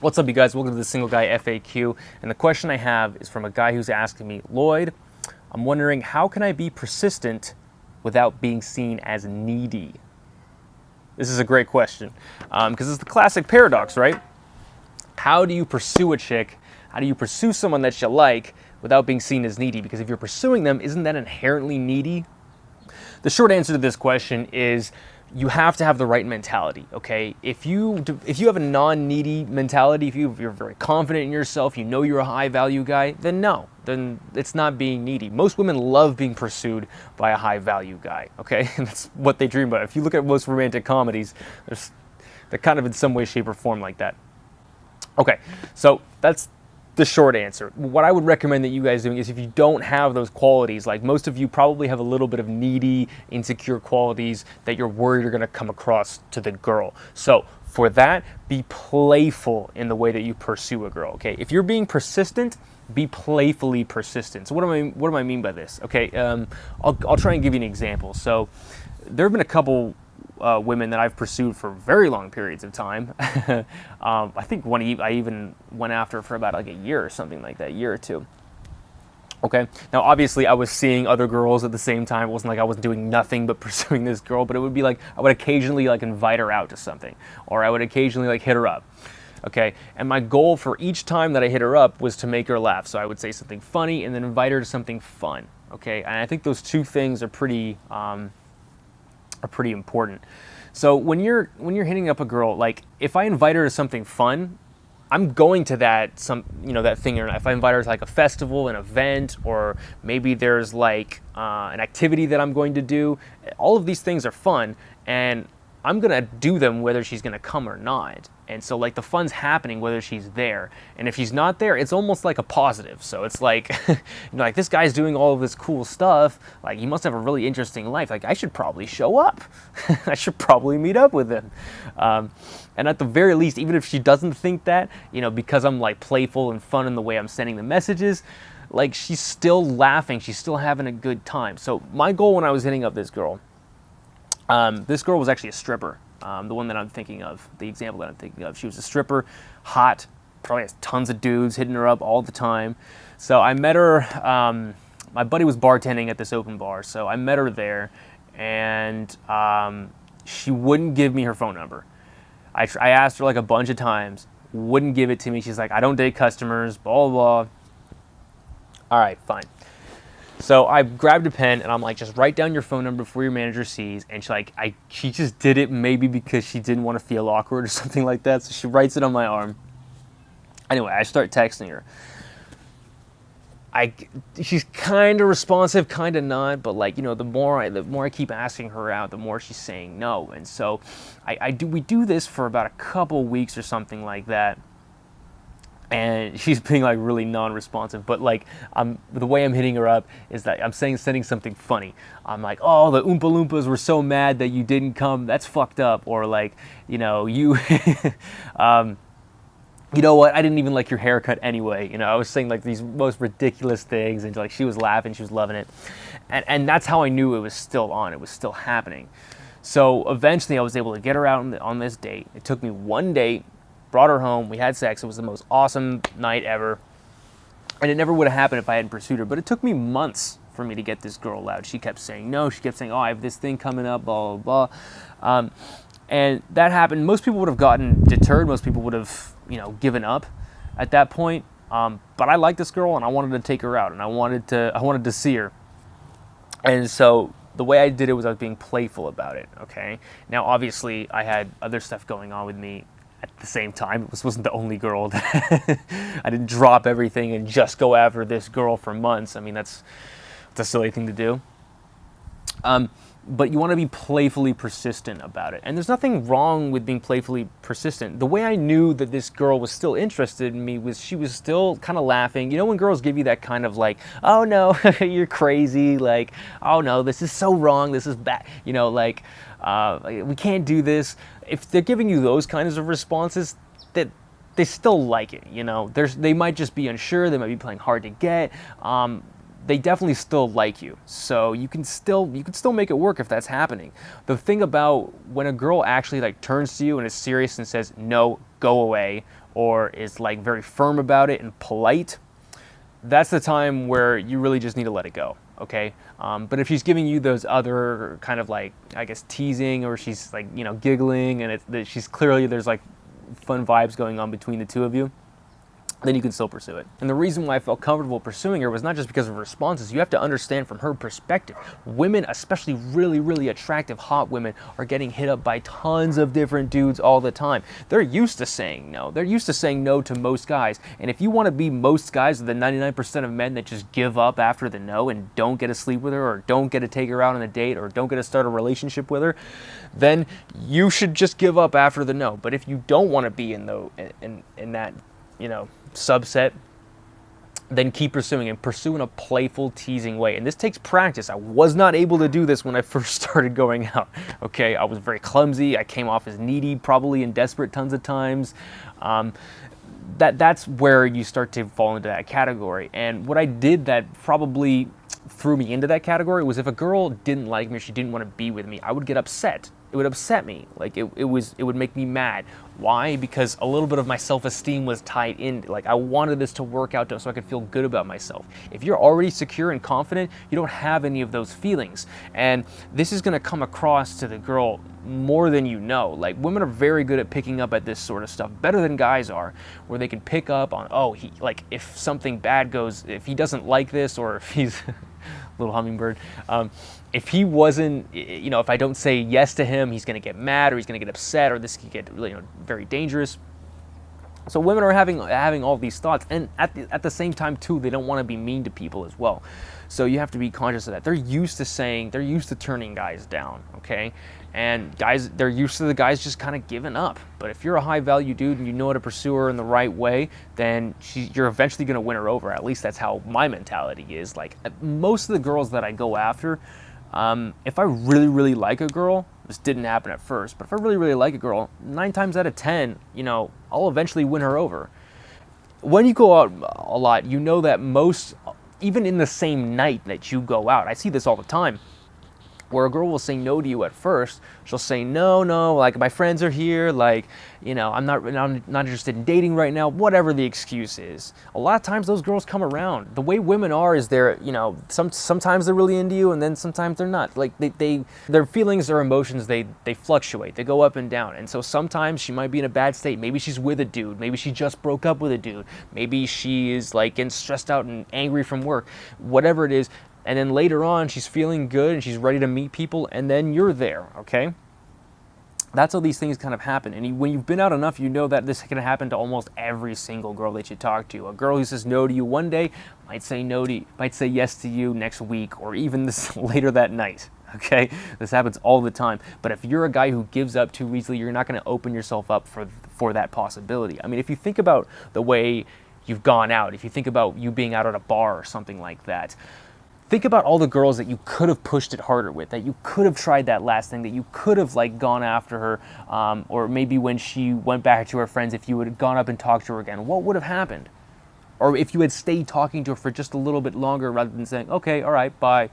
What's up, you guys? Welcome to the Single Guy FAQ. And the question I have is from a guy who's asking me, Lloyd, I'm wondering, how can I be persistent without being seen as needy? This is a great question because it's the classic paradox, right? How do you pursue a chick? How do you pursue someone that you like without being seen as needy? Because if you're pursuing them, isn't that inherently needy? The short answer to this question is you have to have the right mentality, okay? If you have a non-needy mentality, if you're very confident in yourself, you know you're a high-value guy, then no, then it's not being needy. Most women love being pursued by a high-value guy, okay? And that's what they dream about. If you look at most romantic comedies, they're kind of in some way, shape, or form like that. Okay, so that's the short answer. What I would recommend that you guys doing is if you don't have those qualities, like most of you probably have a little bit of needy, insecure qualities that you're worried are gonna come across to the girl. So for that, be playful in the way that you pursue a girl, okay? If you're being persistent, be playfully persistent. So what do I mean by this? Okay, I'll try and give you an example. So there have been a couple women that I've pursued for very long periods of time. I think I even went after for about like a year or something like that, a year or two. Okay, now obviously I was seeing other girls at the same time. It wasn't like I was doing nothing but pursuing this girl, but it would be like I would occasionally like invite her out to something, or I would occasionally like hit her up. Okay, and my goal for each time that I hit her up was to make her laugh. So I would say something funny and then invite her to something fun. Okay, and I think those two things are pretty important. So when you're hitting up a girl, like if I invite her to something fun, I'm going to that thing. Or if I invite her to like a festival, an event, or maybe there's like an activity that I'm going to do, all of these things are fun, and I'm gonna do them whether she's gonna come or not. And so like the fun's happening whether she's there. And if she's not there, it's almost like a positive. So it's like, like this guy's doing all of this cool stuff. Like he must have a really interesting life. Like I should probably show up. I should probably meet up with him. And at the very least, even if she doesn't think that, because I'm like playful and fun in the way I'm sending the messages, like she's still laughing. She's still having a good time. So my goal when I was hitting up this girl was actually a stripper. The one that I'm thinking of, the example that I'm thinking of. She was a stripper, hot, probably has tons of dudes hitting her up all the time. So I met her, my buddy was bartending at this open bar, so I met her there, and she wouldn't give me her phone number. I asked her like a bunch of times, wouldn't give it to me. She's like, I don't date customers, blah, blah, blah. All right, fine. So I grabbed a pen and I'm like, just write down your phone number before your manager sees. And she just did it maybe because she didn't want to feel awkward or something like that. So she writes it on my arm. Anyway, I start texting her. She's kind of responsive, kind of not, but like, the more I keep asking her out, the more she's saying no. And so we do this for about a couple weeks or something like that. And she's being like really non-responsive, but like the way I'm hitting her up is that I'm sending something funny. I'm like, oh, the Oompa Loompas were so mad that you didn't come. That's fucked up. Or like, you know what? I didn't even like your haircut anyway. I was saying like these most ridiculous things, and like she was laughing, she was loving it, and that's how I knew it was still on. It was still happening. So eventually, I was able to get her out on this date. It took me one date. Brought her home, we had sex, it was the most awesome night ever, and it never would have happened if I hadn't pursued her, but it took me months for me to get this girl out. She kept saying no, she kept saying, oh, I have this thing coming up, blah, blah, blah, and that happened. Most people would have gotten deterred, most people would have, given up at that point, but I liked this girl, and I wanted to take her out, and I wanted to see her, and so the way I did it was I was being playful about it, okay? Now, obviously, I had other stuff going on with me at the same time. This wasn't the only girl that I didn't drop everything and just go after this girl for months. I mean, that's a silly thing to do. But you want to be playfully persistent about it. And there's nothing wrong with being playfully persistent. The way I knew that this girl was still interested in me was she was still kind of laughing. When girls give you that kind of like, oh no, you're crazy. Like, oh no, this is so wrong. This is bad. We can't do this. If they're giving you those kinds of responses, that they still like it. They might just be unsure. They might be playing hard to get. They definitely still like you. So you can still make it work if that's happening. The thing about when a girl actually like turns to you and is serious and says, no, go away, or is like very firm about it and polite, that's the time where you really just need to let it go, okay? But if she's giving you those other kind of like, I guess, teasing, or she's like, you know, giggling, and she's clearly, there's like fun vibes going on between the two of you, then you can still pursue it. And the reason why I felt comfortable pursuing her was not just because of her responses. You have to understand from her perspective, women, especially really, really attractive, hot women, are getting hit up by tons of different dudes all the time. They're used to saying no. They're used to saying no to most guys. And if you want to be most guys, the 99% of men that just give up after the no and don't get to sleep with her, or don't get to take her out on a date, or don't get to start a relationship with her, then you should just give up after the no. But if you don't want to be in that, you know, subset, then keep pursuing, and pursue in a playful, teasing way. And this takes practice. I was not able to do this when I first started going out. Okay, I was very clumsy. I came off as needy, probably, and desperate tons of times. That's where you start to fall into that category. And what I did that probably threw me into that category was, if a girl didn't like me or she didn't want to be with me, I would get upset. It would upset me. Like, it would make me mad. Why? Because a little bit of my self-esteem was tied in. Like, I wanted this to work out so I could feel good about myself. If you're already secure and confident, you don't have any of those feelings. And this is going to come across to the girl more than you know. Like, women are very good at picking up at this sort of stuff, better than guys are, where they can pick up on, oh, he, like, if something bad goes, if he doesn't like this, or if he's little hummingbird, if he wasn't, you know, if I don't say yes to him, he's going to get mad, or he's going to get upset, or this could get, you know, very dangerous. So women are having all these thoughts, and at the same time too, they don't want to be mean to people as well. So you have to be conscious of that. They're used to turning guys down, okay? And guys, they're used to the guys just kind of giving up. But if you're a high value dude and you know how to pursue her in the right way, then you're eventually going to win her over. At least that's how my mentality is. Like, most of the girls that I go after, if I really, really like a girl, this didn't happen at first, but if I really, really like a girl, 9 times out of 10, you know, I'll eventually win her over. When you go out a lot, you know that even in the same night that you go out, I see this all the time, where a girl will say no to you at first. She'll say, no, like, my friends are here, like, you know, I'm not interested in dating right now, whatever the excuse is. A lot of times those girls come around. The way women are is they're, you know, sometimes they're really into you, and then sometimes they're not. Like, their feelings or emotions, they fluctuate, they go up and down. And so sometimes she might be in a bad state. Maybe she's with a dude, maybe she just broke up with a dude, maybe she is like getting stressed out and angry from work, whatever it is. And then later on, she's feeling good and she's ready to meet people, and then you're there, okay? That's how these things kind of happen. And when you've been out enough, you know that this can happen to almost every single girl that you talk to. A girl who says no to you one day might say yes to you next week, or even later that night, okay? This happens all the time. But if you're a guy who gives up too easily, you're not going to open yourself up for that possibility. I mean, if you think about the way you've gone out, if you think about you being out at a bar or something like that, think about all the girls that you could have pushed it harder with, that you could have tried that last thing, that you could have, like, gone after her, or maybe when she went back to her friends, if you had gone up and talked to her again, what would have happened? Or if you had stayed talking to her for just a little bit longer rather than saying, okay, all right, bye.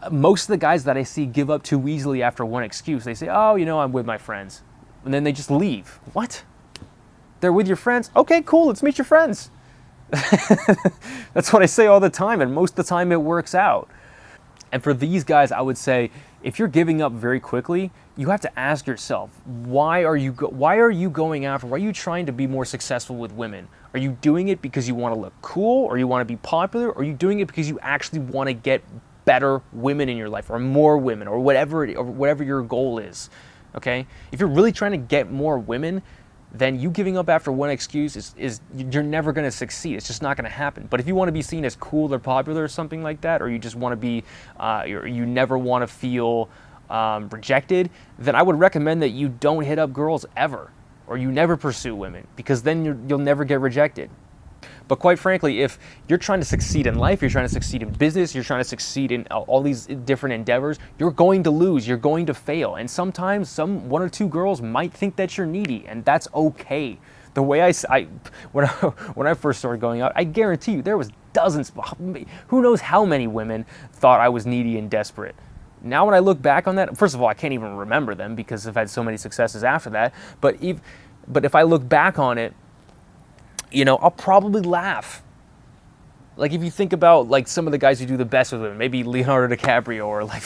Most of the guys that I see give up too easily after one excuse. They say, oh, you know, I'm with my friends. And then they just leave. What? They're with your friends? Okay, cool, let's meet your friends. That's what I say all the time, and most of the time it works out. And for these guys, I would say, if you're giving up very quickly, you have to ask yourself, why are you going after? Why are you trying to be more successful with women? Are you doing it because you want to look cool, or you want to be popular, or are you doing it because you actually want to get better women in your life, or more women, or whatever your goal is? Okay? If you're really trying to get more women, then you giving up after one excuse is you're never going to succeed. It's just not going to happen. But if you want to be seen as cool or popular or something like that, or you just want to be, you never want to feel rejected, then I would recommend that you don't hit up girls ever, or you never pursue women, because then you'll never get rejected. But quite frankly, if you're trying to succeed in life, you're trying to succeed in business, you're trying to succeed in all these different endeavors, you're going to lose, you're going to fail. And sometimes one or two girls might think that you're needy, and that's okay. The way when I first started going out, I guarantee you there was dozens, who knows how many women thought I was needy and desperate. Now when I look back on that, first of all, I can't even remember them because I've had so many successes after that. But if I look back on it, I'll probably laugh. Like, if you think about, like, some of the guys who do the best with women, maybe Leonardo DiCaprio or, like,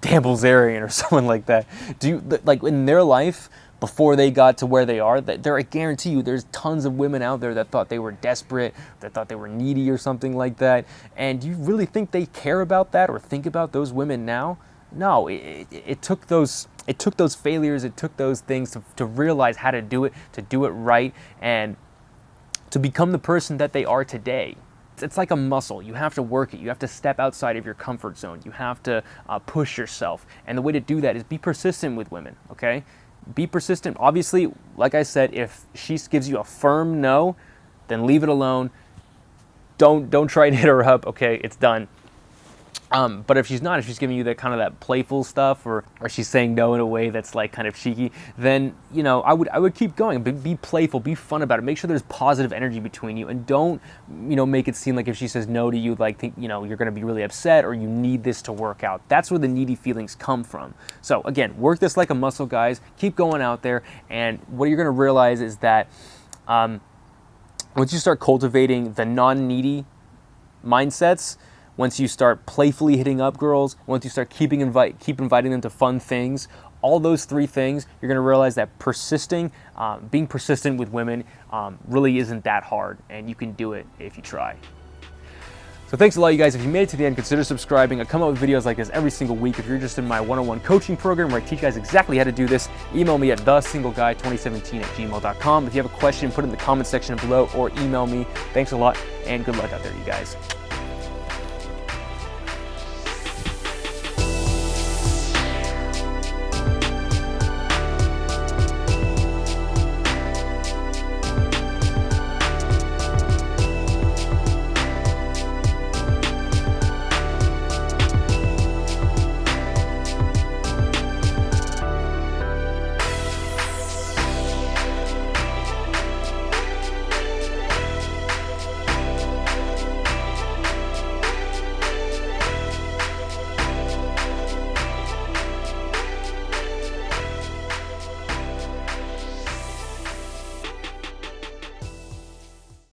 Dan Bilzerian or someone like that, like, in their life, before they got to where they are, I guarantee you there's tons of women out there that thought they were desperate, that thought they were needy or something like that. And do you really think they care about that or think about those women now? No, it took those failures, it took those things to realize how to do it right, and to become the person that they are today. It's like a muscle. You have to work it. You have to step outside of your comfort zone. You have to push yourself. And the way to do that is be persistent with women, okay? Be persistent. Obviously, like I said, if she gives you a firm no, then leave it alone. Don't try and hit her up, okay? It's done. But if she's giving you that playful stuff, or she's saying no in a way that's like kind of cheeky, then I would keep going. Be playful, be fun about it. Make sure there's positive energy between you, and don't make it seem like if she says no to you, like you're going to be really upset or you need this to work out. That's where the needy feelings come from. So again, work this like a muscle, guys. Keep going out there, and what you're going to realize is that once you start cultivating the non-needy mindsets, once you start playfully hitting up girls, once you start keep inviting them to fun things, all those three things, you're going to realize that being persistent with women really isn't that hard, and you can do it if you try. So thanks a lot, you guys. If you made it to the end, consider subscribing. I come out with videos like this every single week. If you're interested in my one-on-one coaching program where I teach guys exactly how to do this, email me at TheSingleGuy2017@gmail.com. If you have a question, put it in the comment section below or email me. Thanks a lot, and good luck out there, you guys.